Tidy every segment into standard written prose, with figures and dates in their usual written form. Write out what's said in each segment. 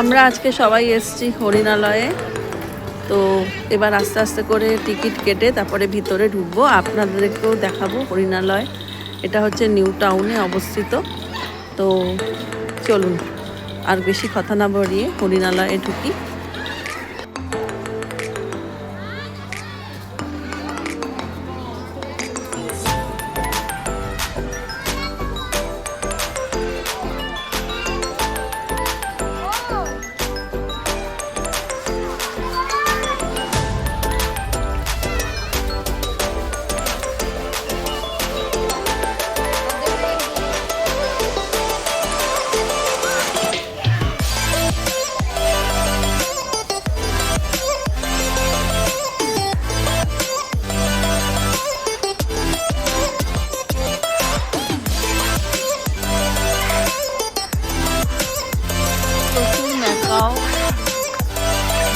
আমরা আজকে সবাই এসেছি হরিণালয়ে। তো এবার আস্তে আস্তে করে টিকিট কেটে তারপরে ভিতরে ঢুকবো, আপনাদেরকেও দেখাবো হরিণালয়। এটা হচ্ছে নিউ টাউনে অবস্থিত। তো চলুন আর বেশি কথা না বাড়িয়ে হরিণালয়ে ঢুকি।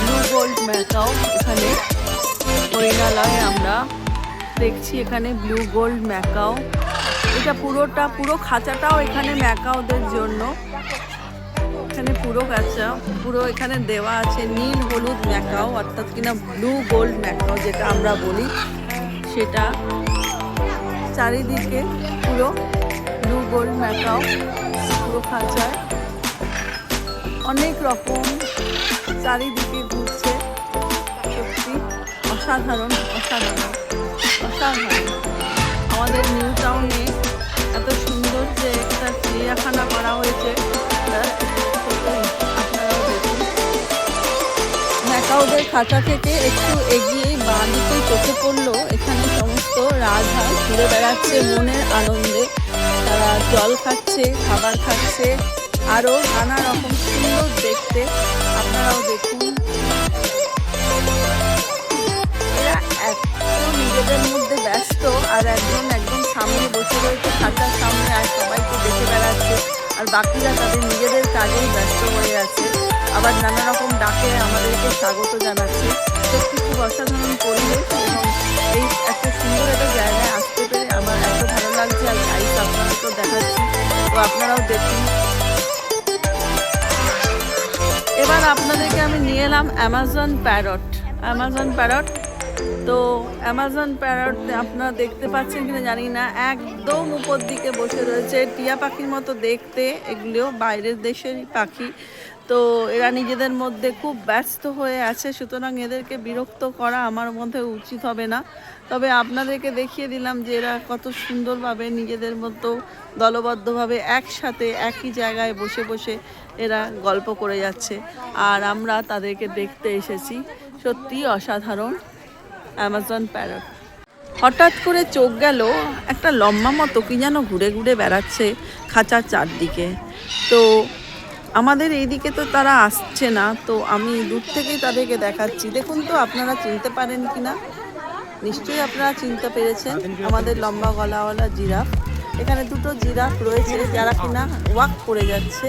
ব্লু গোল্ড ম্যাকাও, এখানে হরিণালয়ে আমরা দেখছি এখানে ব্লু গোল্ড ম্যাকাও। এটা পুরো খাঁচাটাও এখানে ম্যাকাওদের জন্য। এখানে পুরো এখানে দেওয়া আছে নীল হলুদ ম্যাকাও, অর্থাৎ কিনা ব্লু গোল্ড ম্যাকাও যেটা আমরা বলি, সেটা চারিদিকে পুরো ব্লু গোল্ড ম্যাকাও। পুরো খাঁচায় অনেক রকম চারিদিকে ঘুরছে। সত্যি অসাধারণ অসাধারণ অসাধারণ। আমাদের নিউ টাউনে এত সুন্দর যে একটা চিড়িয়াখানা করা হয়েছে, আপনারাও দেখুন। ম্যাকাওদের খাঁচা থেকে একটু এগিয়েই বাঁ দিকে চোখে পড়লো এখানে সমস্ত রাজহাঁস ঘুরে বেড়াচ্ছে মনের আনন্দে। তারা জল খাচ্ছে, খাবার খাচ্ছে, আরও নানা রকম সুন্দর দেখতে। আপনারাও দেখুন। এরা এত নিজেদের মধ্যে ব্যস্ত, আর একদম সামনে বসে রয়েছে খাঁচার সামনে, আর সবাইকে দেখে বেড়াচ্ছে, আর বাকিরা তাদের নিজেদের কাজেই ব্যস্ত হয়ে আছে। আবার নানা রকম ডাকে আমাদেরকে স্বাগত জানাচ্ছে। সত্যি খুব অসাধারণ পরিবেশ, এবং এই এত সুন্দর একটা জায়গায় আসতে পেরে আমার এত ভালো লাগছে। আর গাইড আপনাদেরকেও দেখাচ্ছি, তো আপনারাও দেখুন। এবার আপনাদেরকে আমি নিয়ে এলাম অ্যামাজন প্যারট। তো অ্যামাজন প্যারট আপনারা দেখতে পাচ্ছেন কিনা জানি না, একদম উপর দিকে বসে রয়েছে। টিয়া পাখির মতো দেখতে, এগুলিও বাইরের দেশেরই পাখি। তো এরা নিজেদের মধ্যে খুব ব্যস্ত হয়ে আছে, সুতরাং এদেরকে বিরক্ত করা আমার মধ্যে উচিত হবে না। তবে আপনাদেরকে দেখিয়ে দিলাম যে এরা কত সুন্দরভাবে নিজেদের মতো দলবদ্ধভাবে একসাথে একই জায়গায় বসে বসে এরা গল্প করে যাচ্ছে, আর আমরা তাদেরকে দেখতে এসেছি। সত্যি অসাধারণ অ্যামাজন প্যারট। হঠাৎ করে চোখ গেল একটা লম্বা মতো কি যেন ঘুরে ঘুরে বেড়াচ্ছে খাঁচার চারদিকে। তো আমাদের এইদিকে তো তারা আসছে না, তো আমি দূর থেকেই তাদেরকে দেখাচ্ছি। দেখুন তো আপনারা চিনতে পারেন কিনা, নিশ্চয়ই আপনারা চিনতে পেরেছেন। আমাদের লম্বা গলাওয়ালা জিরাফ। এখানে দুটো জিরাফ রয়েছে যারা কিনা ওয়াক করে যাচ্ছে,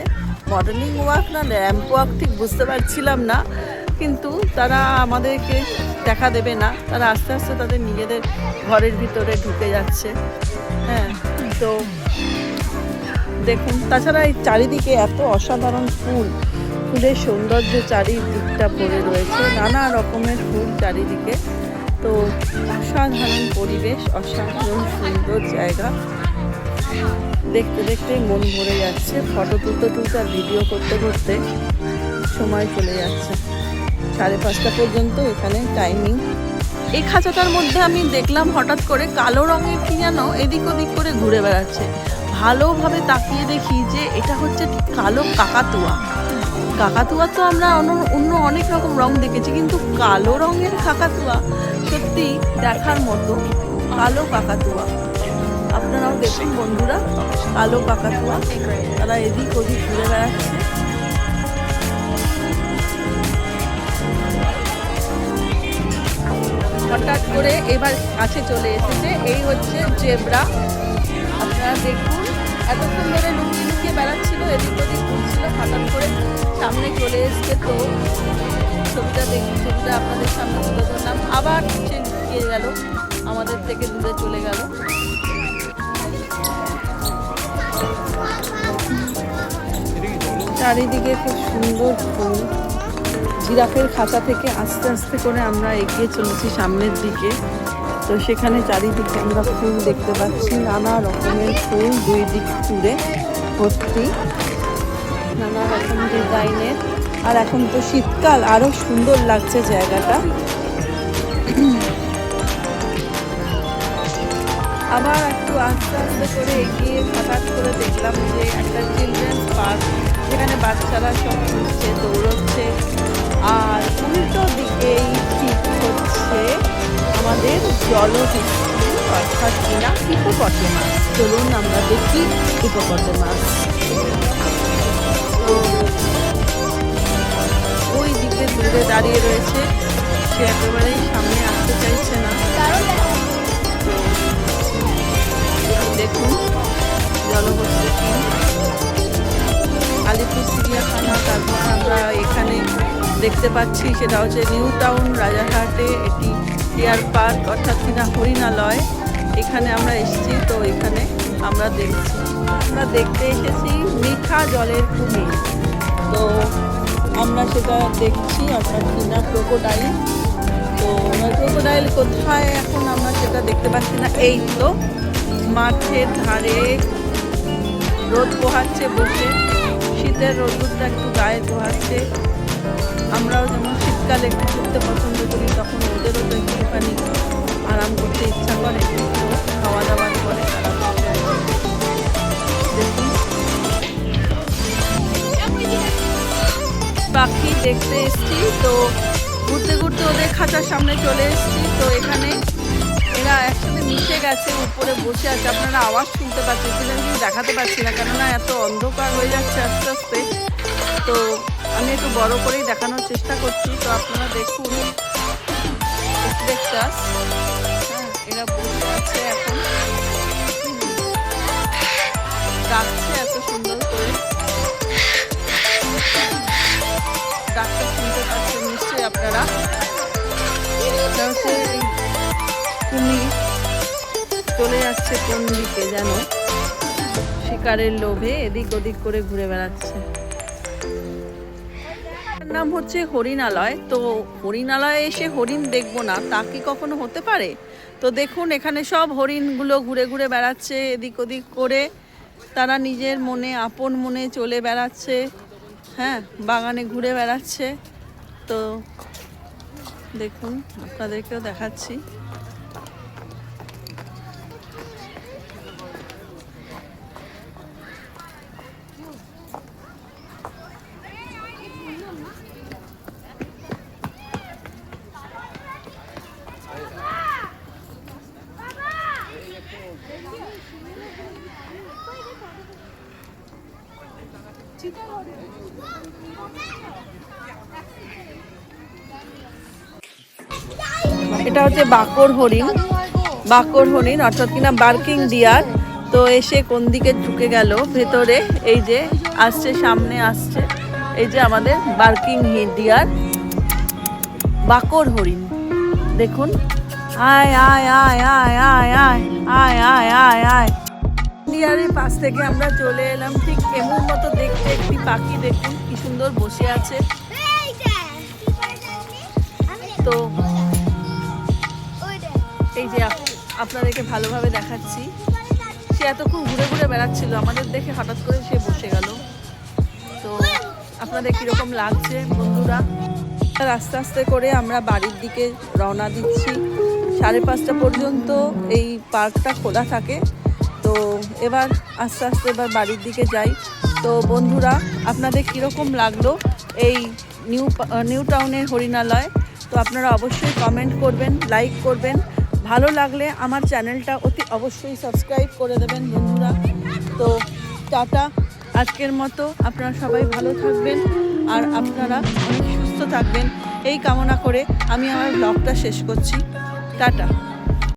মডেলিং ওয়াক না র্যাম্প ওয়াক ঠিক বুঝতে পারছিলাম না, কিন্তু তারা আমাদেরকে দেখা দেবে না। তারা আস্তে আস্তে তাদের নিজেদের ঘরের ভিতরে ঢুকে যাচ্ছে। হ্যাঁ, তো দেখুন। তাছাড়া এই চারিদিকে এত অসাধারণ ফুলের সৌন্দর্য চারিদিকটা ভরে রয়েছে, নানা রকমের ফুল চারিদিকে। তো অসাধারণ পরিবেশ, অসাধারণ সুন্দর জায়গা। দেখতে দেখতে মন ভরে যাচ্ছে। ফটো তুলতে আর ভিডিও করতে করতে সময় চলে যাচ্ছে। 5:30 পর্যন্ত এখানে টাইমিং। এই খাঁচাটার মধ্যে আমি দেখলাম হঠাৎ করে কালো রঙের কি যেন এদিক ওদিক করে ঘুরে বেড়াচ্ছে। ভালোভাবে তাকিয়ে দেখি যে এটা হচ্ছে কালো কাকাতুয়া। কাকাতুয়া তো আমরা অন্য অনেক রকম রং দেখেছি, কিন্তু কালো রঙের কাকাতুয়া সত্যি দেখার মতো। কালো কাকাতুয়া আপনারাও দেখুন বন্ধুরা, কালো কাকাতুয়া। তারা এদিক ওদিক ঘুরে বেড়াচ্ছে। হঠাৎ করে এবার কাছে চলে এসেছে। এই হচ্ছে জেব্রা। আপনারা দেখুন, এতক্ষণ ধরে লুকিয়ে লুকিয়ে বেড়াচ্ছিল, এদিক ওদিক ঘুরছিল, হঠাৎ করে সামনে চলে এসছে। তো ছবিটা আপনাদের সামনে তুলে ধরলাম। আবার সে লুকিয়ে গেল, আমাদের থেকে দূরে চলে গেল। চারিদিকে খুব সুন্দর ফুল। জিরাফের খাঁচা থেকে আস্তে আস্তে করে আমরা এগিয়ে চলেছি সামনের দিকে। তো সেখানে চারিদিকে আমরা ফুল দেখতে পাচ্ছি, নানা রকমের ফুল, দুই দিক জুড়ে ভর্তি, নানা রকম ডিজাইনের। আর এখন তো শীতকাল, আরো সুন্দর লাগছে জায়গাটা। আবার একটু আস্তে আস্তে করে এগিয়ে হঠাৎ করে দেখলাম যে একটা চিলড্রেন্স পার্ক, যেখানে বাচ্চারা সব ঘুরছে, দৌড়চ্ছে। আর উল্টো দিকেই ঠিক হচ্ছে আমাদের জলহস্তী, অর্থাৎ কিনা হিপোপটেমাস। চলুন আমরা দেখি হিপোপটেমাস। তো ওই দিকে দূরে দাঁড়িয়ে রয়েছে, সে একেবারেই সামনে আসতে চাইছে না। দেখুন জলহস্তী, আলিপুর চিড়িয়াখানা। তারপর আমরা এখানে দেখতে পাচ্ছি সেটা হচ্ছে নিউ টাউন রাজারহাটে, এটি ডিয়ার পার্ক অর্থাৎ কিনা হরিণালয়। এখানে আমরা এসেছি, তো এখানে আমরা দেখতে এসেছি মিঠা জলের কুমির। তো আমরা সেটা দেখছি, অর্থাৎ কিনা ক্রোকোডাইল। তো ক্রোকোডাইল কোথায় এখন আমরা সেটা দেখতে পাচ্ছি না। এই তো মাঠের ধারে রোদ পোহাচ্ছে বসে, শীতের রোদটা একটু গায়ে পোহাচ্ছে। আমরাও যেমন শীতকালে একটু ঘুরতে পছন্দ করি, তখন ওদেরও তো একটুখানি আরাম করতে ইচ্ছা করে, খাওয়া দাওয়ার পরে আরাম করতে। দেখুন পাখি দেখতে এসছি, তো ঘুরতে ঘুরতে ওদের খাঁচার সামনে চলে এসছি। তো এখানে এরা একসাথে মিশে গেছে, উপরে বসে আছে। আপনারা আওয়াজ শুনতে পাচ্ছেন কিনা কিন্তু দেখাতে পারছি না, কেননা এত অন্ধকার হয়ে যাচ্ছে আস্তে আস্তে। তো আমি একটু বড় করেই দেখানোর চেষ্টা করছি। তো আপনারা দেখুন, এরা বসে আছে, এখন ডাকছে এত সুন্দর করে। ডাকটা শুনতে পাচ্ছেন নিশ্চয়ই আপনারা। কুমির চলে যাচ্ছে কোন দিকে যেন, শিকারের লোভে এদিক ওদিক করে ঘুরে বেড়াচ্ছে। নাম হচ্ছে হরিণালয়। তো হরিণালয়ে এসে হরিণ দেখবো না, তা কি কখনো হতে পারে? তো দেখুন এখানে সব হরিণগুলো ঘুরে ঘুরে বেড়াচ্ছে এদিক ওদিক করে। তারা নিজের মনে, আপন মনে চলে বেড়াচ্ছে, হ্যাঁ, বাগানে ঘুরে বেড়াচ্ছে। তো দেখুন, আপনাদেরকেও দেখাচ্ছি। এটা হচ্ছে বাকর হরিণ, অর্থাৎ কিনা বার্কিং ডিয়ার। তো এসে কোন দিকে ঢুকে গেল ভেতরে, এই যে আসছে, সামনে আসছে, এই যে আমাদের বার্কিং ডিয়ার, বাকর হরিণ। দেখুন, আয় আয় আয় আয় আয় আয় আয় আয় আয় আয়। ডিয়ারের পাশ থেকে আমরা চলে এলাম ঠিক এমন মতো দেখতে একটি পাখি। দেখুন কি সুন্দর বসে আছে। তো এই যে আপনাদেরকে ভালোভাবে দেখাচ্ছি, সে এতক্ষণ ঘুরে ঘুরে বেড়াচ্ছিল, আমাদের দেখে হঠাৎ করে সে বসে গেল। তো আপনাদের কীরকম লাগছে বন্ধুরা? আস্তে আস্তে করে আমরা বাড়ির দিকে রওনা দিচ্ছি। 5:30 পর্যন্ত এই পার্কটা খোলা থাকে। তো এবার আস্তে আস্তে এবার বাড়ির দিকে যাই। তো বন্ধুরা, আপনাদের কীরকম লাগলো এই নিউ টাউনের হরিণালয়? তো আপনারা অবশ্যই কমেন্ট করবেন, লাইক করবেন। ভালো লাগলে আমার চ্যানেলটা অতি অবশ্যই সাবস্ক্রাইব করে দেবেন বন্ধুরা। তো টাটা, আজকের মতো আপনারা সবাই ভালো থাকবেন আর আপনারা অনেক সুস্থ থাকবেন, এই কামনা করে আমি আমার ব্লগটা শেষ করছি। টাটা।